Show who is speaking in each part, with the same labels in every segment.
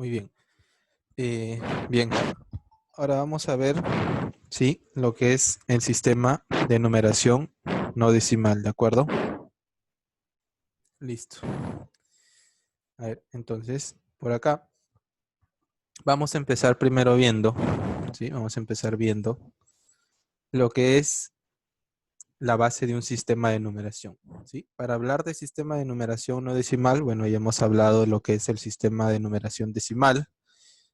Speaker 1: Muy bien. Eh, bien, ahora vamos a ver, sí, lo que es el sistema de numeración no decimal, ¿de acuerdo? Listo. A ver, entonces, por acá vamos a empezar primero viendo, sí, vamos a empezar viendo lo que es la base de un sistema de numeración, ¿sí? Para hablar de sistema de numeración no decimal, bueno, ya hemos hablado de lo que es el sistema de numeración decimal,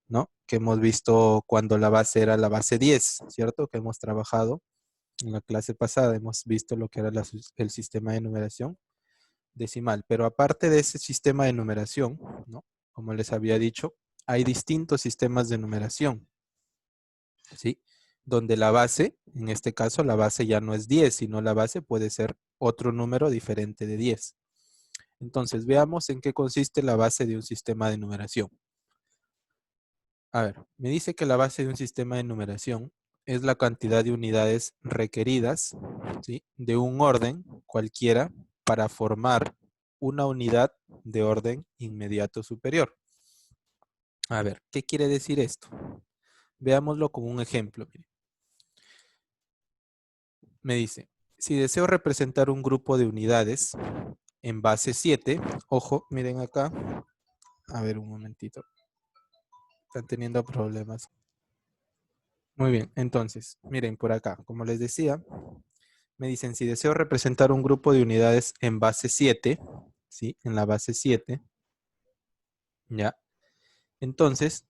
Speaker 1: ¿no? Que hemos visto cuando la base era la base 10, ¿cierto? Que hemos trabajado en la clase pasada, hemos visto lo que era el sistema de numeración decimal. Pero aparte de ese sistema de numeración, ¿no? Como les había dicho, hay distintos sistemas de numeración, ¿sí? Donde la base, en este caso, la base ya no es 10, sino la base puede ser otro número diferente de 10. Entonces, veamos en qué consiste la base de un sistema de numeración. A ver, me dice que la base de un sistema de numeración es la cantidad de unidades requeridas, ¿sí?, de un orden cualquiera para formar una unidad de orden inmediato superior. A ver, ¿qué quiere decir esto? Veámoslo como un ejemplo. Me dice, si deseo representar un grupo de unidades en base 7, ojo, miren acá, a ver un momentito, están teniendo problemas. Muy bien, entonces, miren por acá, como les decía, me dicen, si deseo representar un grupo de unidades en base 7, ¿sí? En la base 7, ¿ya? Entonces,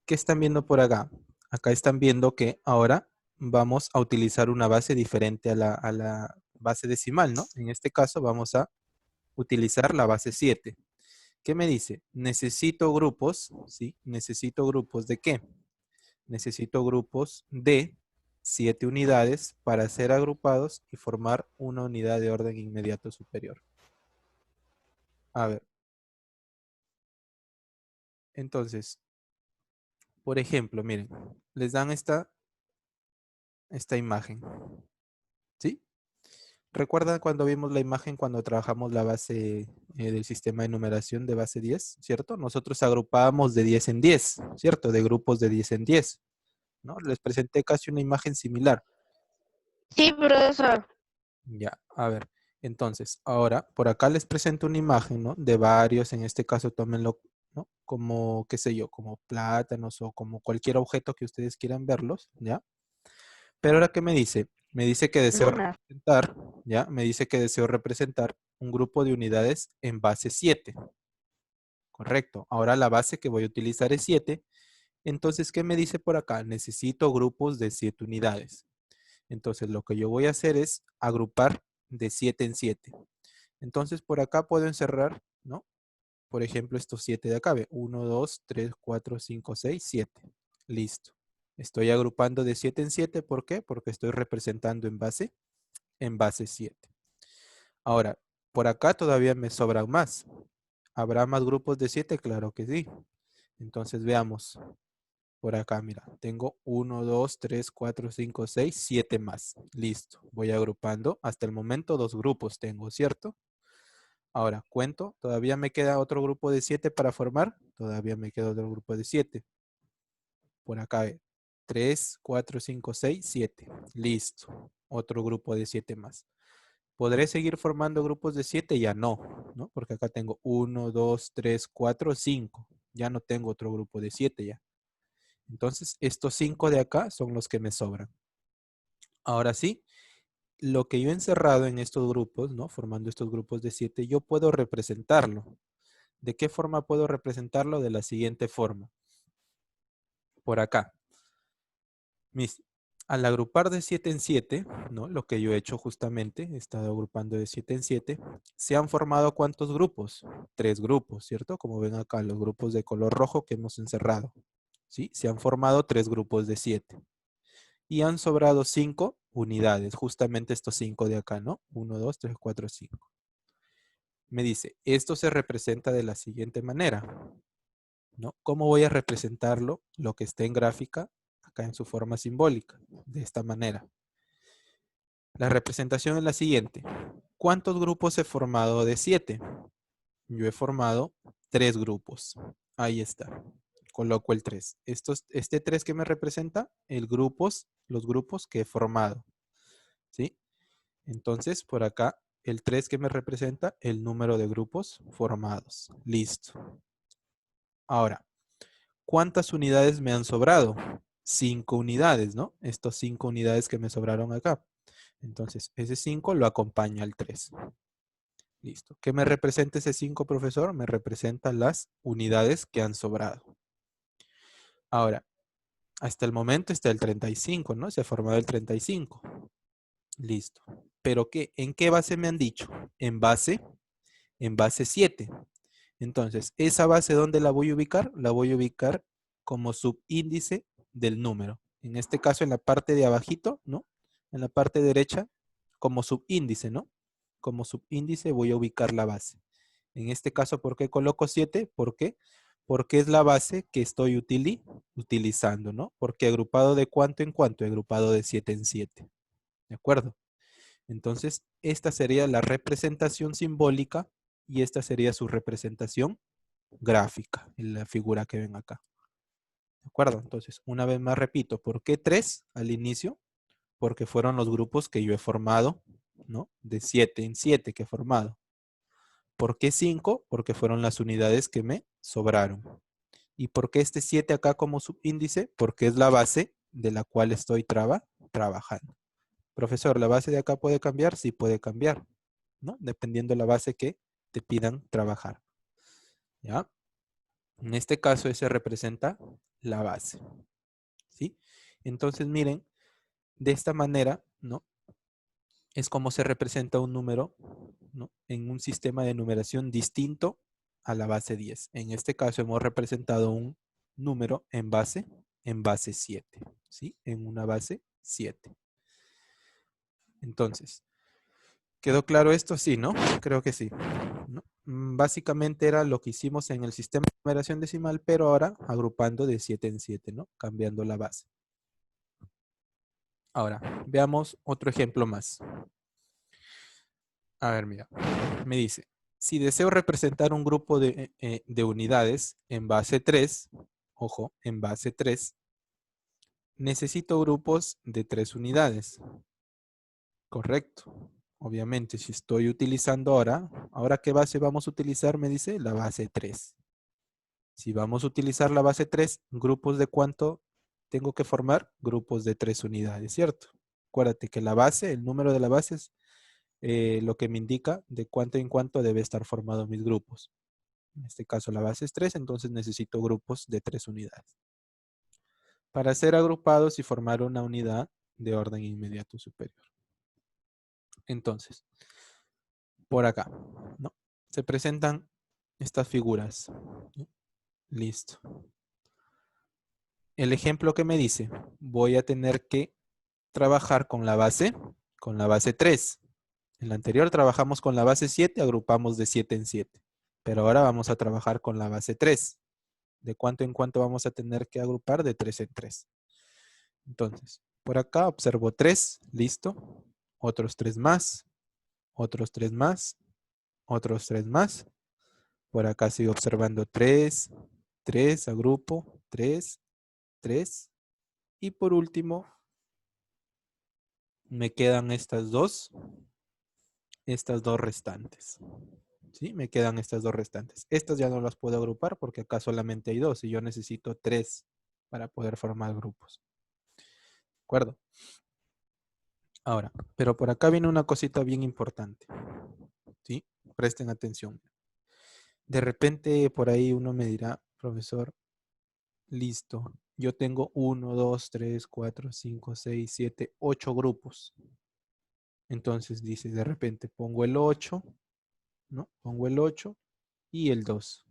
Speaker 1: ¿qué están viendo por acá? Acá están viendo que ahora vamos a utilizar una base diferente a la base decimal, ¿no? En este caso vamos a utilizar la base 7. ¿Qué me dice? Necesito grupos, ¿sí? Necesito grupos ¿de qué? Necesito grupos de 7 unidades para ser agrupados y formar una unidad de orden inmediato superior. A ver, entonces, por ejemplo, miren, les dan esta imagen, ¿sí? ¿Recuerdan cuando vimos la imagen cuando trabajamos la base del sistema de numeración de base 10, ¿cierto? Nosotros agrupábamos de 10 en 10, ¿cierto? De grupos de 10 en 10, ¿no? Les presenté casi una imagen similar.
Speaker 2: Sí, profesor.
Speaker 1: Ya, a ver. Entonces, ahora por acá les presento una imagen, ¿no? De varios, en este caso tómenlo, ¿no? Como, qué sé yo, como plátanos o como cualquier objeto que ustedes quieran verlos, ¿ya? Pero ahora, ¿qué me dice? Me dice que deseo
Speaker 2: Luna.
Speaker 1: representar, ¿ya? Me dice que deseo representar un grupo de unidades en base 7. Correcto. Ahora la base que voy a utilizar es 7. Entonces, ¿qué me dice por acá? Necesito grupos de 7 unidades. Entonces, lo que yo voy a hacer es agrupar de 7 en 7. Entonces, por acá puedo encerrar, ¿no? Por ejemplo, estos 7 de acá. 1, 2, 3, 4, 5, 6, 7. Listo. Estoy agrupando de 7 en 7. ¿Por qué? Porque estoy representando en base 7. Ahora, por acá todavía me sobran más. ¿Habrá más grupos de 7? Claro que sí. Entonces veamos. Por acá, mira, tengo 1, 2, 3, 4, 5, 6, 7 más. Listo. Voy agrupando. Hasta el momento 2 grupos tengo, ¿cierto? Ahora, cuento. ¿Todavía me queda otro grupo de 7 para formar? Todavía me queda otro grupo de 7. Por acá, 3, 4, 5, 6, 7. Listo. Otro grupo de 7 más. ¿Podré seguir formando grupos de 7? Ya no, ¿no? Porque acá tengo 1, 2, 3, 4, 5. Ya no tengo otro grupo de 7 ya. Entonces, estos 5 de acá son los que me sobran. Ahora sí, lo que yo he encerrado en estos grupos, ¿no? Formando estos grupos de 7, yo puedo representarlo. ¿De qué forma puedo representarlo? De la siguiente forma. Por acá. Al agrupar de 7 en 7, ¿no? Lo que yo he hecho justamente, he estado agrupando de 7 en 7, ¿se han formado cuántos grupos? 3 grupos, ¿cierto? Como ven acá, los grupos de color rojo que hemos encerrado. ¿Sí? Se han formado 3 grupos de 7. Y han sobrado 5 unidades, justamente estos 5 de acá, ¿no? 1, 2, 3, 4, 5. Me dice, esto se representa de la siguiente manera, ¿no? ¿Cómo voy a representarlo? Lo que está en gráfica, acá en su forma simbólica, de esta manera. La representación es la siguiente. ¿Cuántos grupos he formado de 7? Yo he formado 3 grupos. Ahí está. coloco el 3. Este 3 que me representa los grupos que he formado. ¿Sí? Entonces, por acá, el 3 que me representa el número de grupos formados. Listo. Ahora, ¿cuántas unidades me han sobrado? 5 unidades, ¿no? Estos 5 unidades que me sobraron acá. Entonces, ese 5 lo acompaña al 3. Listo. ¿Qué me representa ese 5, profesor? Me representa las unidades que han sobrado. Ahora, hasta el momento está el 35, ¿no? Se ha formado el 35. Listo. ¿Pero qué? ¿En qué base me han dicho? En base 7. Entonces, ¿esa base dónde la voy a ubicar? La voy a ubicar como subíndice del número. En este caso, en la parte de abajito, ¿no? En la parte derecha, como subíndice, ¿no? Como subíndice voy a ubicar la base. En este caso, ¿por qué coloco 7? ¿Por qué? Porque es la base que estoy utilizando, ¿no? Porque agrupado de cuánto en cuánto, agrupado de 7 en 7. ¿De acuerdo? Entonces, esta sería la representación simbólica y esta sería su representación gráfica, en la figura que ven acá. ¿De acuerdo? Entonces, una vez más repito, ¿por qué 3 al inicio? Porque fueron los grupos que yo he formado, ¿no? De 7 en 7 que he formado. ¿Por qué 5? Porque fueron las unidades que me sobraron. ¿Y por qué este 7 acá como subíndice? Porque es la base de la cual estoy trabajando. Profesor, ¿la base de acá puede cambiar? Sí puede cambiar, ¿no? Dependiendo de la base que te pidan trabajar. ¿Ya? En este caso, ese representa la base. ¿Sí? Entonces, miren, de esta manera, ¿no? Es como se representa un número, ¿no? En un sistema de numeración distinto a la base 10. En este caso hemos representado un número en base 7, ¿sí? En una base 7. Entonces, ¿quedó claro esto? Sí, ¿no? Creo que sí, ¿no? Básicamente era lo que hicimos en el sistema de numeración decimal, pero ahora agrupando de 7 en 7, ¿no? Cambiando la base. Ahora, veamos otro ejemplo más. A ver, mira, me dice, si deseo representar un grupo de unidades en base 3, ojo, en base 3, necesito grupos de 3 unidades. Correcto. Obviamente, si estoy utilizando ahora ¿qué base vamos a utilizar? Me dice la base 3. Si vamos a utilizar la base 3, ¿grupos de cuánto tengo que formar? Grupos de 3 unidades, ¿cierto? Acuérdate que la base, el número de la base es lo que me indica de cuánto en cuánto debe estar formado mis grupos. En este caso la base es 3, entonces necesito grupos de 3 unidades. Para ser agrupados y formar una unidad de orden inmediato superior. Entonces, por acá, ¿no? Se presentan estas figuras. ¿No? Listo. El ejemplo que me dice, voy a tener que trabajar con la base 3. En la anterior trabajamos con la base 7, agrupamos de 7 en 7. Pero ahora vamos a trabajar con la base 3. ¿De cuánto en cuánto vamos a tener que agrupar? De 3 en 3. Entonces, por acá observo 3, listo. Otros 3 más, otros 3 más, otros 3 más. Por acá sigo observando 3, 3, agrupo, 3, 3. Y por último, me quedan estas dos restantes. ¿Sí? Me quedan estas dos restantes. Estas ya no las puedo agrupar porque acá solamente hay 2 y yo necesito 3 para poder formar grupos. ¿De acuerdo? Ahora, pero por acá viene una cosita bien importante. ¿Sí? Presten atención. De repente por ahí uno me dirá, profesor, listo, yo tengo 1, 2, 3, 4, 5, 6, 7, 8 grupos. Entonces dice, de repente pongo el 8, ¿no? Pongo el 8 y el 2.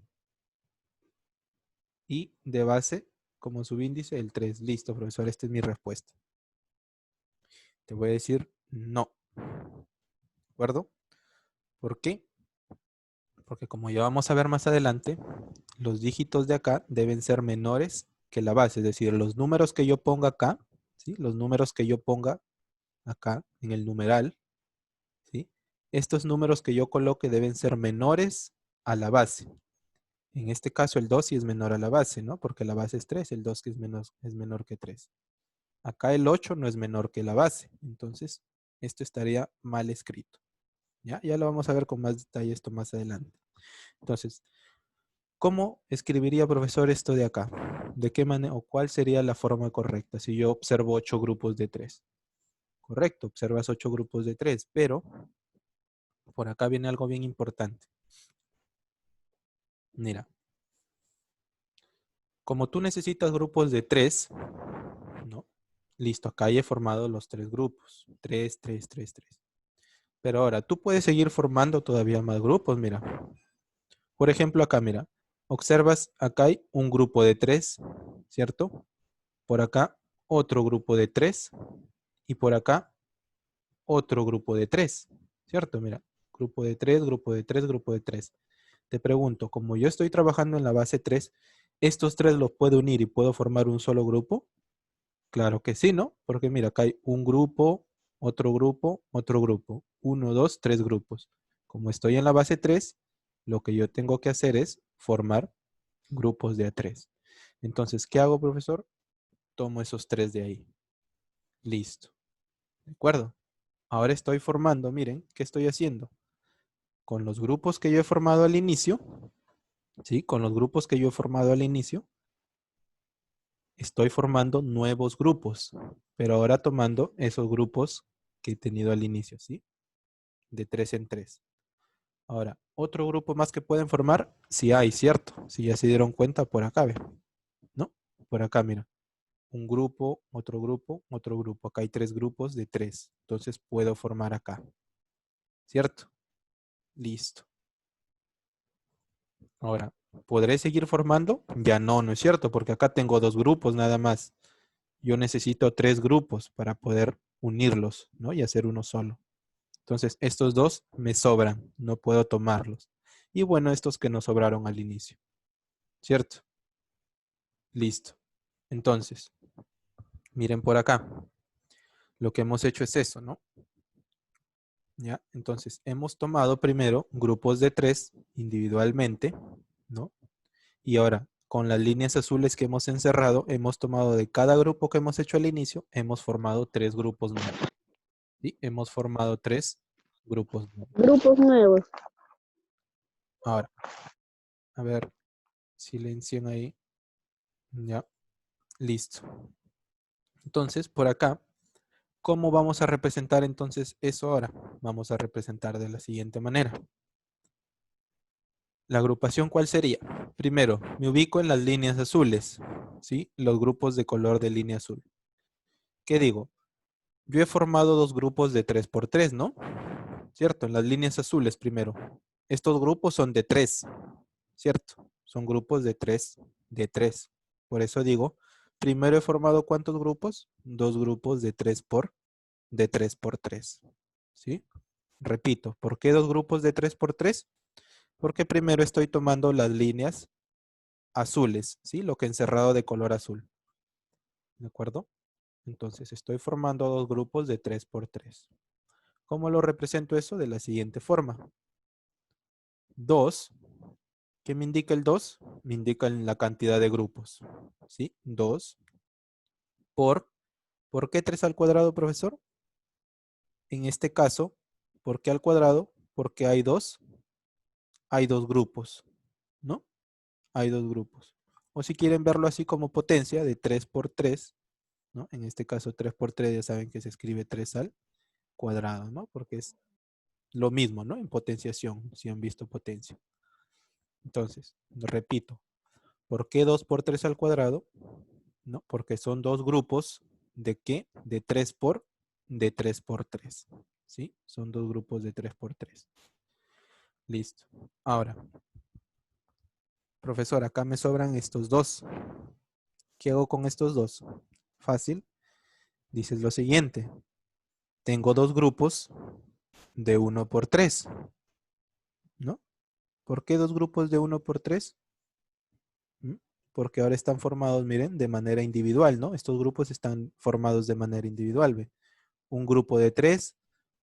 Speaker 1: Y de base, como subíndice, el 3. Listo, profesor, esta es mi respuesta. Te voy a decir no. ¿De acuerdo? ¿Por qué? Porque como ya vamos a ver más adelante, los dígitos de acá deben ser menores que la base. Es decir, los números que yo ponga acá, ¿sí? Los números que yo ponga acá en el numeral, ¿sí? Estos números que yo coloque deben ser menores a la base. En este caso el 2 sí es menor a la base, ¿no? Porque la base es 3, el 2 que es menor que 3. Acá el 8 no es menor que la base. Entonces, esto estaría mal escrito. ¿Ya? Ya lo vamos a ver con más detalle esto más adelante. Entonces, ¿cómo escribiría, profesor, esto de acá? ¿De qué manera o cuál sería la forma correcta si yo observo 8 grupos de 3? Correcto, observas 8 grupos de 3, pero por acá viene algo bien importante. Mira, como tú necesitas grupos de 3, ¿no? Listo, acá ya he formado los 3 grupos. 3, 3, 3, 3. Pero ahora, tú puedes seguir formando todavía más grupos, mira. Por ejemplo, acá, mira. Observas, acá hay un grupo de 3, ¿cierto? Por acá, otro grupo de 3. Y por acá, otro grupo de 3, ¿cierto? Mira, grupo de 3, grupo de 3, grupo de 3. Te pregunto, como yo estoy trabajando en la base 3, ¿estos 3 los puedo unir y puedo formar un solo grupo? Claro que sí, ¿no? Porque mira, acá hay un grupo, otro grupo, otro grupo. 1, 2, 3 grupos. Como estoy en la base 3, lo que yo tengo que hacer es formar grupos de A3. Entonces, ¿qué hago, profesor? Tomo esos 3 de ahí. Listo. ¿De acuerdo? Ahora estoy formando, miren, ¿qué estoy haciendo? Con los grupos que yo he formado al inicio, ¿sí? Con los grupos que yo he formado al inicio, estoy formando nuevos grupos, pero ahora tomando esos grupos que he tenido al inicio, ¿sí? De 3 en 3. Ahora, otro grupo más que pueden formar, si hay, ¿cierto? Si ya se dieron cuenta, por acá, ¿ve? ¿No? Por acá, mira. Un grupo, otro grupo, otro grupo. Acá hay 3 grupos de 3. Entonces puedo formar acá. ¿Cierto? Listo. Ahora, ¿podré seguir formando? Ya no, no es cierto, porque acá tengo 2 grupos nada más. Yo necesito 3 grupos para poder unirlos, ¿no? Y hacer uno solo. Entonces, estos 2 me sobran, no puedo tomarlos. Y bueno, estos que nos sobraron al inicio, ¿cierto? Listo. Entonces, miren por acá. Lo que hemos hecho es eso, ¿no? ¿Ya? Entonces, hemos tomado primero grupos de 3 individualmente, ¿no? Y ahora, con las líneas azules que hemos encerrado, hemos tomado de cada grupo que hemos hecho al inicio, hemos formado 3 grupos nuevos. ¿Sí? Hemos formado 3 grupos nuevos.
Speaker 2: Grupos nuevos.
Speaker 1: Ahora, a ver, silencien ahí. Ya, listo. Entonces, por acá, ¿cómo vamos a representar entonces eso ahora? Vamos a representar de la siguiente manera. ¿La agrupación cuál sería? Primero, me ubico en las líneas azules, ¿sí? Los grupos de color de línea azul. ¿Qué digo? Yo he formado 2 grupos de 3 por 3, ¿no? ¿Cierto? En las líneas azules primero. Estos grupos son de 3, ¿cierto? Son grupos de 3, de 3. Por eso digo, primero he formado ¿cuántos grupos? 2 grupos de 3 por 3, ¿sí? Repito, ¿por qué 2 grupos de 3 por 3? Porque primero estoy tomando las líneas azules, ¿sí? Lo que he encerrado de color azul. ¿De acuerdo? Entonces estoy formando 2 grupos de 3 por 3. ¿Cómo lo represento eso? De la siguiente forma. 2, ¿qué me indica el 2? Me indica la cantidad de grupos, ¿sí? 2 ¿por qué 3 al cuadrado, profesor? En este caso, ¿por qué al cuadrado? Porque hay 2 grupos, ¿no? Hay 2 grupos. O si quieren verlo así como potencia de 3 por 3, ¿no? En este caso 3 por 3 ya saben que se escribe 3 al cuadrado, ¿no? Porque es lo mismo, ¿no? En potenciación, si han visto potencia. Entonces, repito, ¿por qué 2 por 3 al cuadrado? ¿No? Porque son 2 grupos de ¿qué? De 3 por 3. ¿Sí? Son 2 grupos de 3 por 3. Listo. Ahora, profesor, acá me sobran estos 2. ¿Qué hago con estos 2? Fácil. Dices lo siguiente. Tengo 2 grupos de 1 por 3. ¿No? ¿Por qué 2 grupos de 1 por 3? Porque ahora están formados, miren, de manera individual, ¿no? Estos grupos están formados de manera individual, ¿ve? Un grupo de 3,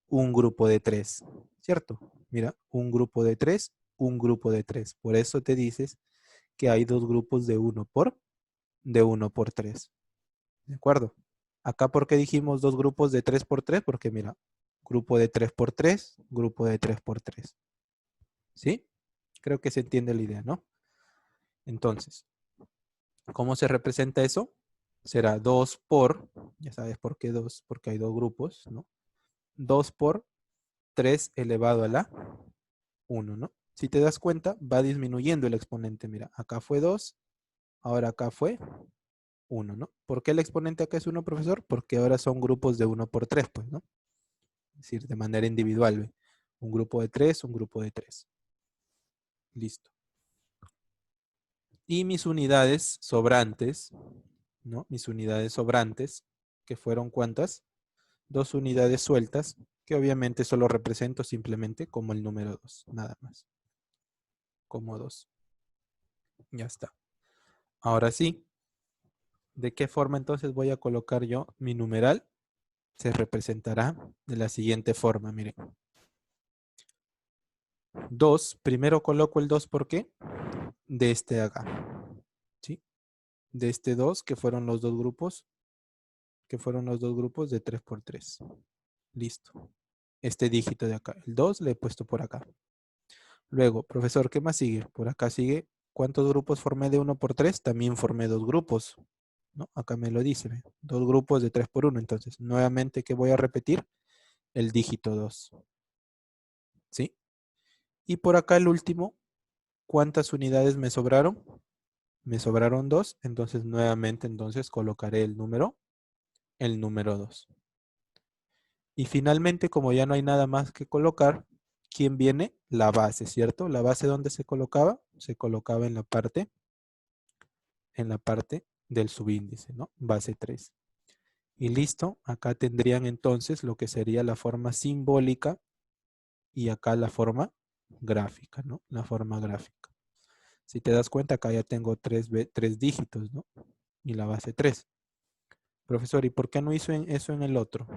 Speaker 1: un grupo de 3, ¿cierto? Mira, un grupo de 3, un grupo de 3. Por eso te dices que hay dos grupos de 1 por 3. ¿De acuerdo? Acá, ¿por qué dijimos dos grupos de 3 por 3? Porque mira, grupo de 3 por 3, grupo de 3 por 3. ¿Sí? Creo que se entiende la idea, ¿no? Entonces, ¿cómo se representa eso? Será 2 por, ya sabes por qué 2, porque hay dos grupos, ¿no? 2 por 3 elevado a la 1, ¿no? Si te das cuenta, va disminuyendo el exponente. Mira, acá fue 2, ahora acá fue 1, ¿no? ¿Por qué el exponente acá es 1, profesor? Porque ahora son grupos de 1 por 3, pues, ¿no? Es decir, de manera individual, ¿ve? Un grupo de 3, un grupo de 3. Listo. Y mis unidades sobrantes, ¿no? Mis unidades sobrantes, que fueron ¿cuántas? 2 unidades sueltas, que obviamente solo represento simplemente como el número 2, nada más. Como 2. Ya está. Ahora sí, ¿de qué forma entonces voy a colocar yo mi numeral? Se representará de la siguiente forma, miren. 2, primero coloco el 2, ¿por qué? De este acá, ¿sí? De este 2, que fueron los dos grupos, de 3 por 3. Listo. Este dígito de acá, el 2 le he puesto por acá. Luego, profesor, ¿qué más sigue? Por acá sigue, ¿cuántos grupos formé de 1 por 3? También formé dos grupos, ¿no? Acá me lo dice, ¿ve? Dos grupos de 3 por 1. Entonces, nuevamente, ¿qué voy a repetir? El dígito 2, ¿sí? Y por acá el último, ¿cuántas unidades me sobraron? Me sobraron 2, entonces nuevamente entonces colocaré el número 2. Y finalmente, como ya no hay nada más que colocar, ¿quién viene? La base, ¿cierto? La base, ¿dónde se colocaba? Se colocaba en la parte del subíndice, ¿no? Base 3. Y listo, acá tendrían entonces lo que sería la forma simbólica y acá la forma gráfica, ¿no? La forma gráfica. Si te das cuenta, acá ya tengo tres dígitos, ¿no? Y la base 3. Profesor, ¿y por qué no hizo eso en el otro?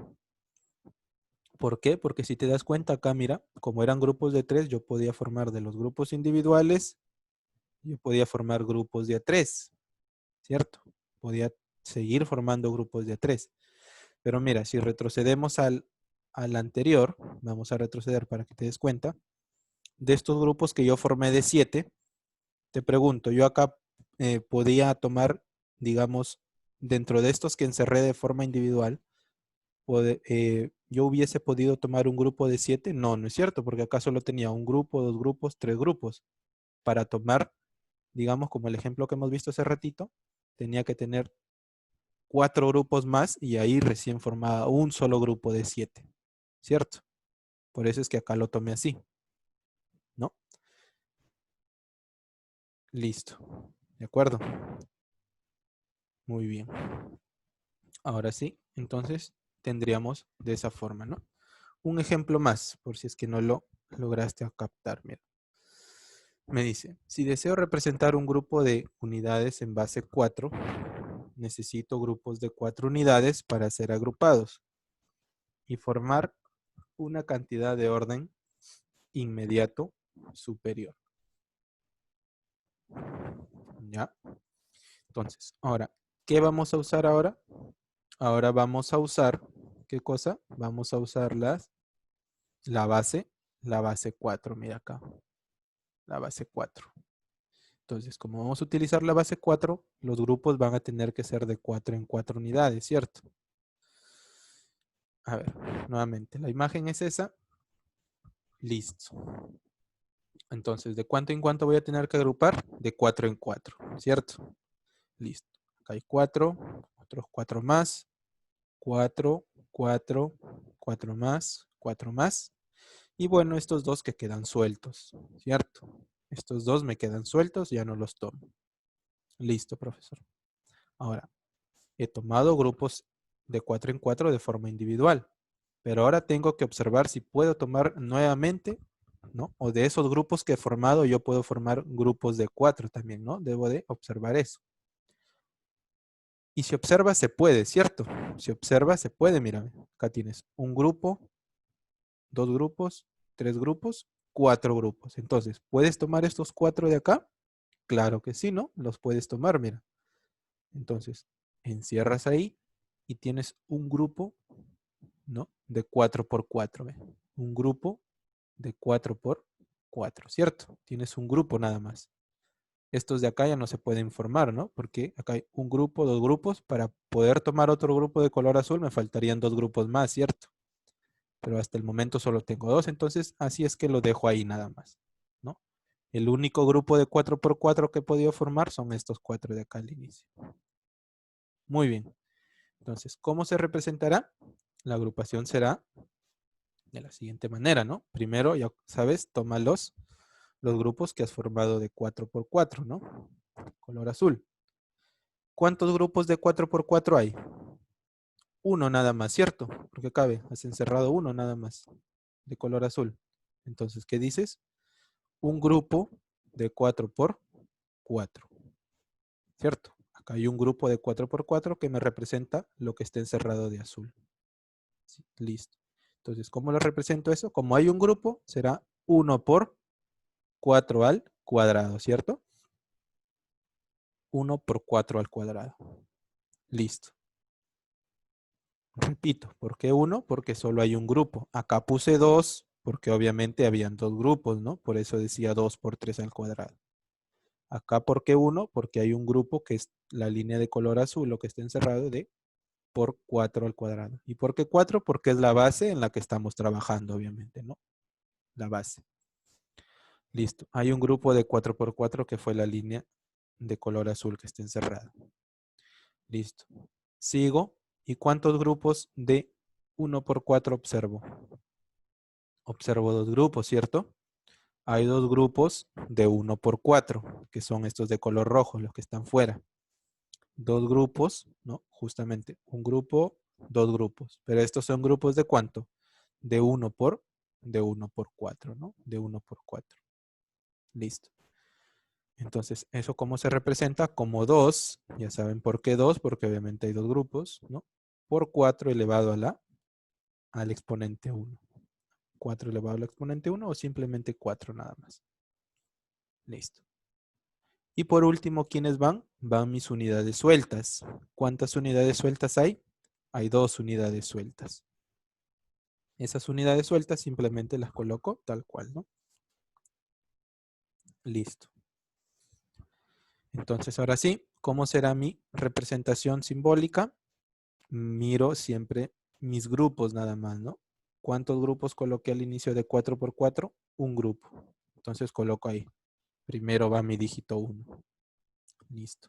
Speaker 1: ¿Por qué? Porque si te das cuenta acá, mira, como eran grupos de 3, yo podía formar de los grupos individuales, yo podía formar grupos de A3, ¿cierto? Podía seguir formando grupos de A3. Pero mira, si retrocedemos al anterior, vamos a retroceder para que te des cuenta, de estos grupos que yo formé de 7, te pregunto, yo acá podía tomar, digamos, dentro de estos que encerré de forma individual, yo hubiese podido tomar un grupo de 7. No, no es cierto, porque acá solo tenía un grupo, dos grupos, tres grupos. Para tomar, digamos, como el ejemplo que hemos visto hace ratito, tenía que tener 4 grupos más y ahí recién formaba un solo grupo de 7, ¿cierto? Por eso es que acá lo tomé así, ¿no? Listo. ¿De acuerdo? Muy bien. Ahora sí, entonces tendríamos de esa forma, ¿no? Un ejemplo más, por si es que no lo lograste captar. Mira. Me dice, si deseo representar un grupo de unidades en base 4, necesito grupos de 4 unidades para ser agrupados y formar una cantidad de orden inmediato superior. ¿Ya? Entonces, ahora, ¿qué vamos a usar ahora? Ahora vamos a usar, ¿qué cosa? Vamos a usar la base 4, mira acá, la base 4. Entonces, como vamos a utilizar la base 4, los grupos van a tener que ser de 4 en 4 unidades, ¿cierto? A ver, nuevamente, la imagen es esa. Listo. Entonces, ¿de cuánto en cuánto voy a tener que agrupar? De 4 en 4, ¿cierto? Listo. Acá hay 4, otros 4 más, 4, 4, 4 más, 4 más. Y bueno, estos dos que quedan sueltos, ¿cierto? Estos dos me quedan sueltos, ya no los tomo. Listo, profesor. Ahora, he tomado grupos de 4 en 4 de forma individual, pero ahora tengo que observar si puedo tomar nuevamente, ¿no? O de esos grupos que he formado, yo puedo formar grupos de 4 también, ¿no? Debo de observar eso. Y si observa, se puede, ¿cierto? Si observa, se puede, mira, acá tienes un grupo, dos grupos, tres grupos, cuatro grupos. Entonces, puedes tomar estos 4 de acá, Claro que sí, ¿no? Los puedes tomar, mira. Entonces, encierras ahí y tienes un grupo, ¿no? De 4 por 4, ¿ve? Un grupo de 4 por 4, ¿cierto? Tienes un grupo nada más. Estos de acá ya no se pueden formar, ¿no? Porque acá hay un grupo, dos grupos. Para poder tomar otro grupo de color azul me faltarían dos grupos más, ¿cierto? Pero hasta el momento solo tengo dos, entonces así es que lo dejo ahí nada más, ¿no? El único grupo de 4 por 4 que he podido formar son estos 4 de acá al inicio. Muy bien. Entonces, ¿cómo se representará? La agrupación será de la siguiente manera, ¿no? Primero, ya sabes, toma los grupos que has formado de 4 por 4, ¿no? Color azul. ¿Cuántos grupos de 4 por 4 hay? Uno nada más, ¿cierto? Porque cabe, has encerrado uno nada más de color azul. Entonces, ¿qué dices? Un grupo de 4 por 4, ¿cierto? Acá hay un grupo de 4 por 4 que me representa lo que está encerrado de azul. Sí, listo. Entonces, ¿cómo lo represento eso? Como hay un grupo, será 1 por 4 al cuadrado, ¿cierto? 1 por 4 al cuadrado. Listo. Repito, ¿por qué 1? Porque solo hay un grupo. Acá puse 2 porque obviamente habían dos grupos, ¿no? Por eso decía 2 por 3 al cuadrado. Acá, ¿por qué 1? Porque hay un grupo que es la línea de color azul, lo que está encerrado de por 4 al cuadrado. ¿Y por qué 4? Porque es la base en la que estamos trabajando, obviamente, ¿no? La base. Listo. Hay un grupo de 4 por 4 que fue la línea de color azul que está encerrada. Listo. Sigo. ¿Y cuántos grupos de 1 por 4 observo? Observo dos grupos, ¿cierto? Hay dos grupos de 1 por 4, que son estos de color rojo, los que están fuera. Dos grupos, ¿no? Justamente, un grupo, dos grupos. Pero estos son grupos de ¿cuánto? De 1 por 4, ¿no? De 1 por 4. Listo. Entonces, ¿eso cómo se representa? Como 2, ya saben por qué 2, porque obviamente hay dos grupos, ¿no? Por 4 elevado al exponente 1. 4 elevado al exponente 1 o simplemente 4 nada más. Listo. Y por último, ¿quiénes van? Van mis unidades sueltas. ¿Cuántas unidades sueltas hay? Hay 2 unidades sueltas. Esas unidades sueltas simplemente las coloco tal cual, ¿no? Listo. Entonces, ahora sí, ¿cómo será mi representación simbólica? Miro siempre mis grupos nada más, ¿no? ¿Cuántos grupos coloqué al inicio de 4 por 4? Un grupo. Entonces coloco ahí. Primero va mi dígito 1. Listo.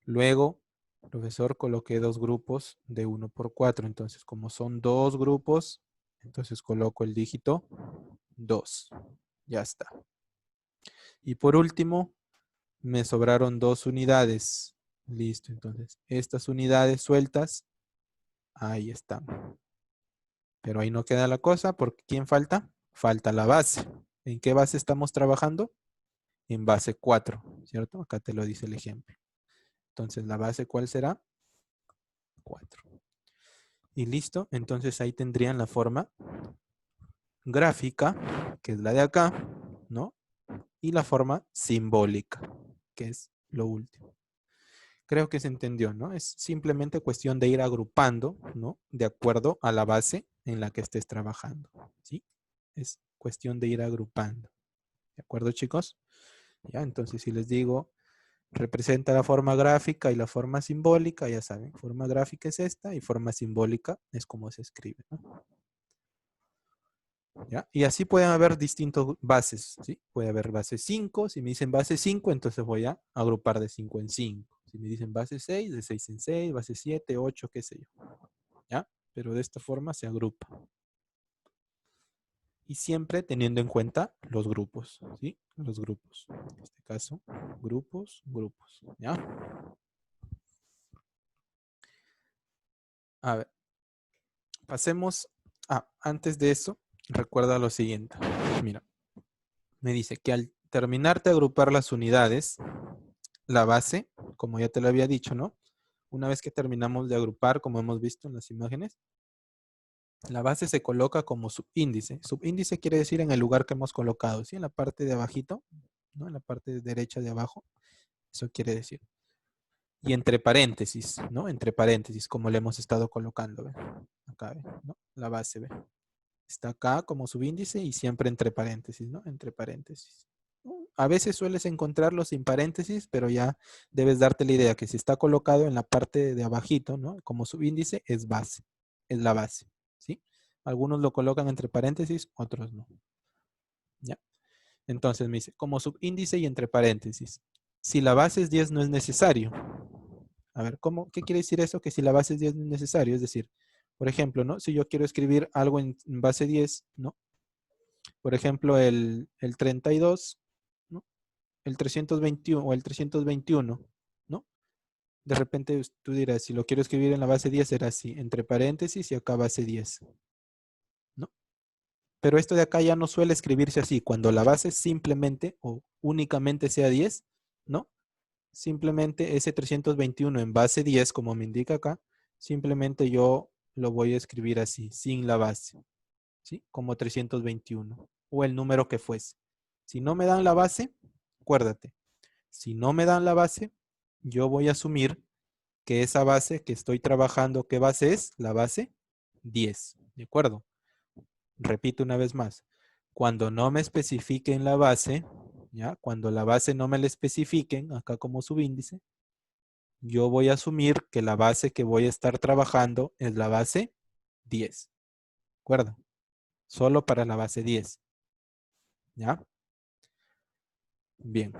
Speaker 1: Luego, profesor, coloqué dos grupos de 1 por 4. Entonces, como son dos grupos, entonces coloco el dígito 2. Ya está. Y por último, me sobraron dos unidades. Listo. Entonces, estas unidades sueltas, ahí están. Pero ahí no queda la cosa, porque ¿quién falta? Falta la base. ¿En qué base estamos trabajando? En base 4, ¿cierto? Acá te lo dice el ejemplo. Entonces, ¿la base cuál será? 4. Y listo. Entonces, ahí tendrían la forma gráfica, que es la de acá, ¿no? Y la forma simbólica, que es lo último. Creo que se entendió, ¿no? Es simplemente cuestión de ir agrupando, ¿no? De acuerdo a la base en la que estés trabajando, ¿sí? Es cuestión de ir agrupando. ¿De acuerdo, chicos? Ya, entonces si les digo, representa la forma gráfica y la forma simbólica, ya saben, forma gráfica es esta y forma simbólica es como se escribe, ¿no? ¿Ya? Y así pueden haber distintas bases, ¿sí? Puede haber base 5, si me dicen base 5, entonces voy a agrupar de 5 en 5. Si me dicen base 6, de 6 en 6, base 7, 8, qué sé yo. ¿Ya? Pero de esta forma se agrupa. Y siempre teniendo en cuenta los grupos, ¿sí? Los grupos. En este caso, grupos, ¿ya? A ver, pasemos antes de eso, recuerda lo siguiente. Mira, me dice que al terminar de agrupar las unidades, la base, como ya te lo había dicho, ¿no? Una vez que terminamos de agrupar, como hemos visto en las imágenes, la base se coloca como subíndice. Subíndice quiere decir en el lugar que hemos colocado, ¿sí? En la parte de abajito, ¿no? En la parte derecha de abajo. Eso quiere decir. Y entre paréntesis, ¿no? Entre paréntesis, como le hemos estado colocando, ¿ve? Acá, ¿ve? ¿No? La base, ¿ve? Está acá como subíndice y siempre entre paréntesis, ¿no? Entre paréntesis. A veces sueles encontrarlo sin paréntesis, pero ya debes darte la idea que si está colocado en la parte de abajito, ¿no? Como subíndice es base, es la base, ¿sí? Algunos lo colocan entre paréntesis, otros no. ¿Ya? Entonces me dice, como subíndice y entre paréntesis. Si la base es 10 no es necesario. A ver, ¿qué quiere decir eso? Que si la base es 10 no es necesario. Es decir, por ejemplo, ¿no? Si yo quiero escribir algo en base 10, ¿no? Por ejemplo, el 32, ¿no? El 321 o el 321, ¿no? De repente tú dirás, si lo quiero escribir en la base 10 será así, entre paréntesis y acá base 10, ¿no? Pero esto de acá ya no suele escribirse así. Cuando la base simplemente o únicamente sea 10, ¿no? Simplemente ese 321 en base 10, como me indica acá, simplemente yo lo voy a escribir así, sin la base, ¿sí? Como 321 o el número que fuese. Si no me dan la base, acuérdate, si no me dan la base, yo voy a asumir que esa base que estoy trabajando, ¿qué base es? La base 10, ¿de acuerdo? Repito una vez más. Cuando no me especifiquen la base, ¿ya? Cuando la base no me la especifiquen, acá como subíndice, yo voy a asumir que la base que voy a estar trabajando es la base 10. ¿De acuerdo? Solo para la base 10. ¿Ya? Bien.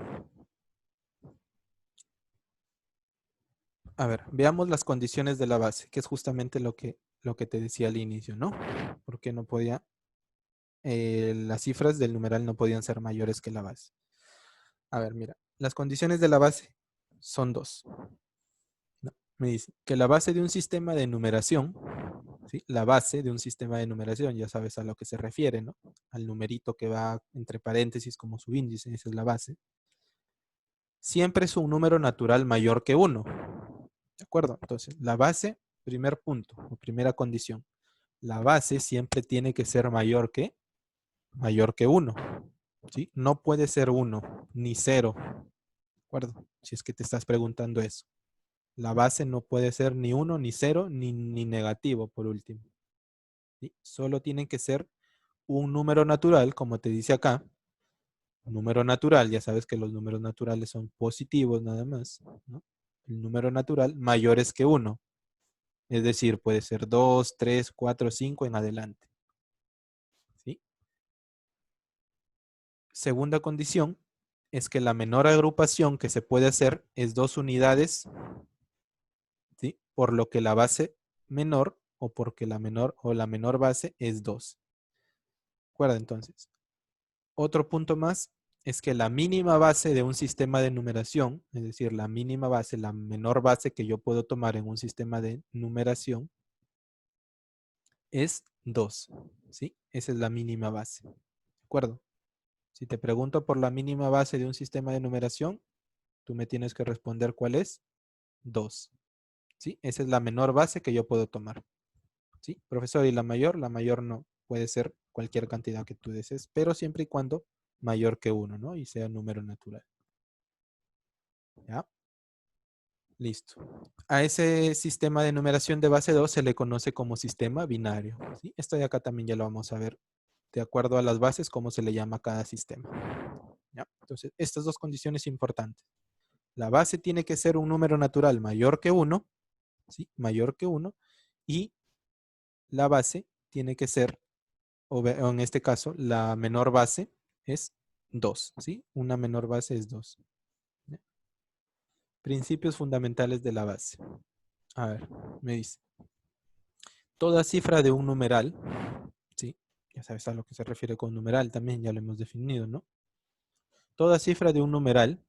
Speaker 1: A ver, veamos las condiciones de la base, que es justamente lo que te decía al inicio, ¿no? Porque no podía, las cifras del numeral no podían ser mayores que la base. A ver, mira, las condiciones de la base son dos. ¿No? Me dice que la base de un sistema de numeración, ¿sí? La base de un sistema de numeración, ya sabes a lo que se refiere, ¿no? Al numerito que va entre paréntesis como subíndice, esa es la base. Siempre es un número natural mayor que 1. ¿De acuerdo? Entonces, la base, primer punto o primera condición. La base siempre tiene que ser mayor que 1. ¿Sí? No puede ser 1 ni 0. ¿De acuerdo? Si es que te estás preguntando eso. La base no puede ser ni 1, ni 0, ni negativo, por último. ¿Sí? Solo tiene que ser un número natural, como te dice acá. Un número natural, ya sabes que los números naturales son positivos nada más, ¿no? El número natural mayores que 1. Es decir, puede ser 2, 3, 4, 5 en adelante. ¿Sí? Segunda condición es que la menor agrupación que se puede hacer es 2 unidades, ¿sí? Por lo que la base menor o porque la menor base es 2. ¿Recuerda entonces? Otro punto más es que la mínima base de un sistema de numeración, es decir, la mínima base, la menor base que yo puedo tomar en un sistema de numeración es 2, ¿sí? Esa es la mínima base. ¿De acuerdo? Si te pregunto por la mínima base de un sistema de numeración, tú me tienes que responder cuál es 2. ¿Sí? Esa es la menor base que yo puedo tomar. ¿Sí? Profesor, ¿y la mayor? La mayor no. Puede ser cualquier cantidad que tú desees, pero siempre y cuando mayor que 1, ¿no? Y sea número natural. ¿Ya? Listo. A ese sistema de numeración de base 2 se le conoce como sistema binario. ¿Sí? Esto de acá también ya lo vamos a ver de acuerdo a las bases, cómo se le llama a cada sistema. ¿Ya? Entonces, estas dos condiciones importantes. La base tiene que ser un número natural mayor que 1, ¿sí? Mayor que 1, y la base tiene que ser, o en este caso, la menor base es 2, ¿sí? Una menor base es 2. ¿Ya? Principios fundamentales de la base. A ver, me dice. Toda cifra de un numeral, ¿sí? Ya sabes a lo que se refiere con numeral también, ya lo hemos definido, ¿no? Toda cifra de un numeral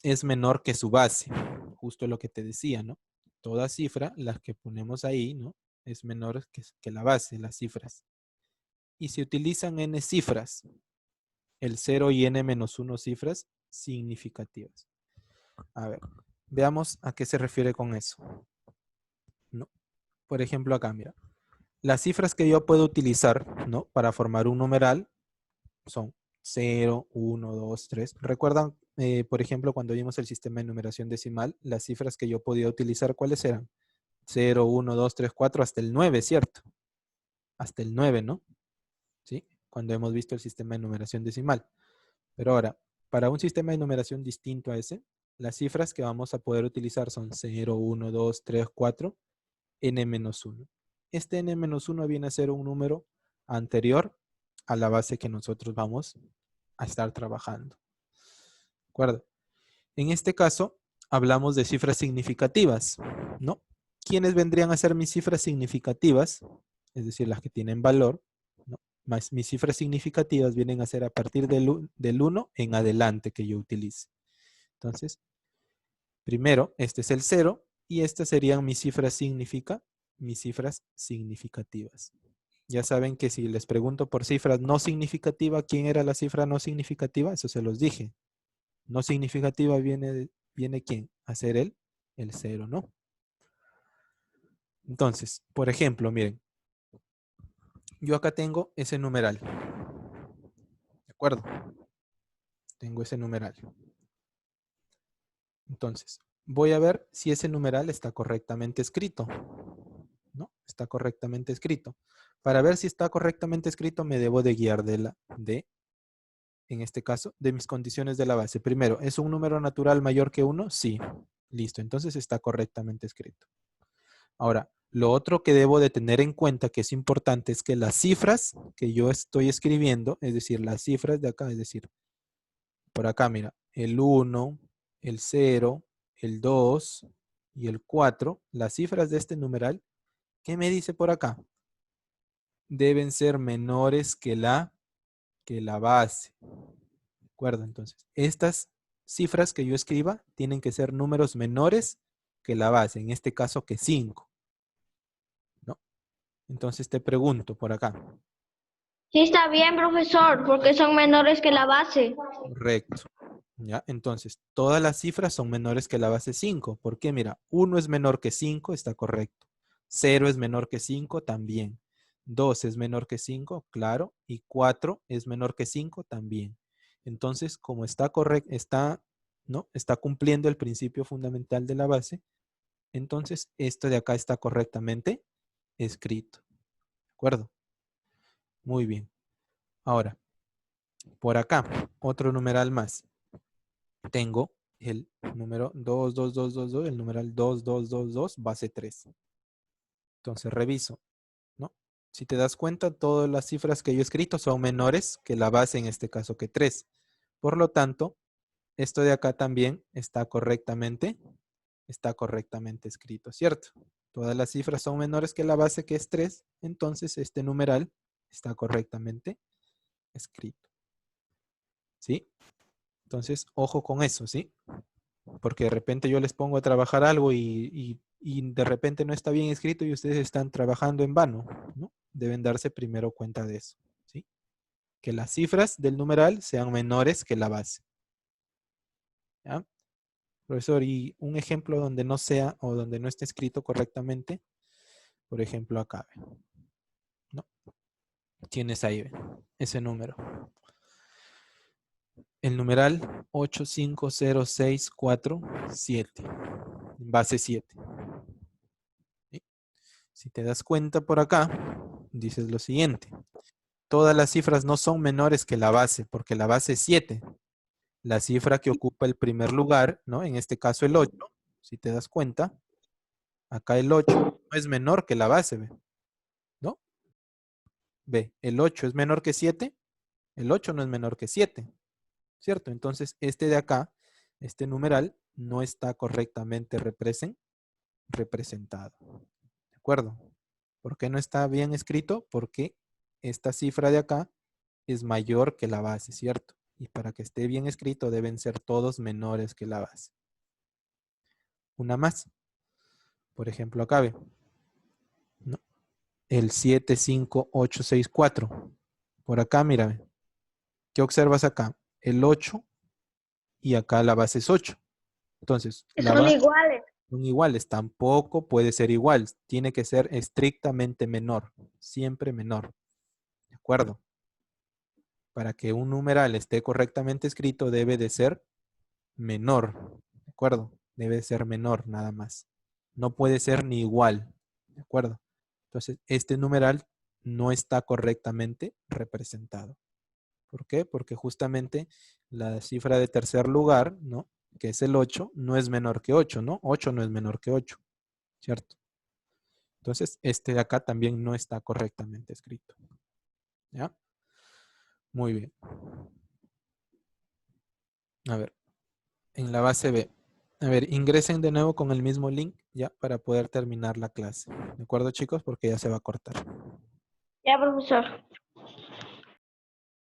Speaker 1: es menor que su base, justo lo que te decía, ¿no? Toda cifra, las que ponemos ahí, ¿no? Es menor que la base, las cifras. Y se utilizan n cifras, el 0 y n-1 cifras significativas. A ver, veamos a qué se refiere con eso. ¿No? Por ejemplo, acá, mira. Las cifras que yo puedo utilizar, ¿no? Para formar un numeral son 0, 1, 2, 3. ¿Recuerdan, por ejemplo, cuando vimos el sistema de numeración decimal, las cifras que yo podía utilizar, ¿cuáles eran? 0, 1, 2, 3, 4, hasta el 9, ¿cierto? Hasta el 9, ¿no? ¿Sí? Cuando hemos visto el sistema de numeración decimal. Pero ahora, para un sistema de numeración distinto a ese, las cifras que vamos a poder utilizar son 0, 1, 2, 3, 4, n-1. Este n-1 viene a ser un número anterior a la base que nosotros vamos a estar trabajando. ¿De acuerdo? En este caso, hablamos de cifras significativas, ¿no? ¿Quiénes vendrían a ser mis cifras significativas? Es decir, las que tienen valor, ¿no? Más mis cifras significativas vienen a ser a partir del 1 en adelante que yo utilice. Entonces, primero, este es el 0 y estas serían mis cifras significativas. Ya saben que si les pregunto por cifras no significativas, ¿quién era la cifra no significativa? Eso se los dije. No significativa viene ¿quién? A ser el 0, ¿no? Entonces, por ejemplo, miren, yo acá tengo ese numeral. ¿De acuerdo? Tengo ese numeral. Entonces, voy a ver si ese numeral está correctamente escrito. ¿No? Está correctamente escrito. Para ver si está correctamente escrito, me debo de guiar en este caso, de mis condiciones de la base. Primero, ¿es un número natural mayor que 1? Sí. Listo, entonces está correctamente escrito. Ahora, lo otro que debo de tener en cuenta que es importante es que las cifras que yo estoy escribiendo, es decir, las cifras de acá, es decir, por acá, mira, el 1, el 0, el 2 y el 4, las cifras de este numeral, ¿qué me dice por acá? Deben ser menores que la base. ¿De acuerdo? Entonces, estas cifras que yo escriba tienen que ser números menores que la base, en este caso que 5. ¿No? Entonces te pregunto por acá.
Speaker 2: Sí, está bien, profesor, porque son menores que la base.
Speaker 1: Correcto. ¿Ya? Entonces, todas las cifras son menores que la base 5. ¿Por qué? Mira, 1 es menor que 5, está correcto. 0 es menor que 5, también. 2 es menor que 5, claro. Y 4 es menor que 5, también. Entonces, como está correcto, ¿no? Está cumpliendo el principio fundamental de la base, entonces esto de acá está correctamente escrito. ¿De acuerdo? Muy bien. Ahora, por acá, otro numeral más. Tengo el número 22222, el numeral 2222, base 3. Entonces reviso, ¿no? Si te das cuenta, todas las cifras que yo he escrito son menores que la base, en este caso que 3. Por lo tanto, esto de acá también está correctamente escrito, ¿cierto? Todas las cifras son menores que la base, que es 3. Entonces, este numeral está correctamente escrito. ¿Sí? Entonces, ojo con eso, ¿sí? Porque de repente yo les pongo a trabajar algo y de repente no está bien escrito y ustedes están trabajando en vano, ¿no? Deben darse primero cuenta de eso, ¿sí? Que las cifras del numeral sean menores que la base. ¿Ya? Profesor, y un ejemplo donde no sea o donde no esté escrito correctamente, por ejemplo acá, ¿no? Tienes ahí ese número. El numeral 850647, base 7. ¿Sí? Si te das cuenta por acá, dices lo siguiente. Todas las cifras no son menores que la base, porque la base es 7. La cifra que ocupa el primer lugar, ¿no? En este caso el 8, si te das cuenta, acá el 8 no es menor que la base, ¿ve? ¿No? Ve, el 8 es menor que 7, el 8 no es menor que 7, ¿cierto? Entonces, este de acá, este numeral, no está correctamente representado. ¿De acuerdo? ¿Por qué no está bien escrito? Porque esta cifra de acá es mayor que la base, ¿cierto? Y para que esté bien escrito deben ser todos menores que la base. Una más. Por ejemplo, acá ve, ¿no? El 75864. Por acá, mira, ¿qué observas acá? El 8 y acá la base es 8. Entonces, la
Speaker 2: Son
Speaker 1: base
Speaker 2: iguales.
Speaker 1: son iguales. Tampoco puede ser igual. Tiene que ser estrictamente menor. Siempre menor. ¿De acuerdo? para que un numeral esté correctamente escrito debe de ser menor, ¿de acuerdo? Debe de ser menor nada más. No puede ser ni igual, ¿de acuerdo? Entonces, este numeral no está correctamente representado. ¿Por qué? Porque justamente la cifra de tercer lugar, ¿no? Que es el 8, no es menor que 8, ¿no? 8 no es menor que 8, ¿cierto? Entonces, este de acá también no está correctamente escrito. ¿Ya? Muy bien. A ver, en la base B. A ver, ingresen de nuevo con el mismo link ya para poder terminar la clase. ¿De acuerdo, chicos? Porque ya se va a cortar.
Speaker 2: Ya, profesor.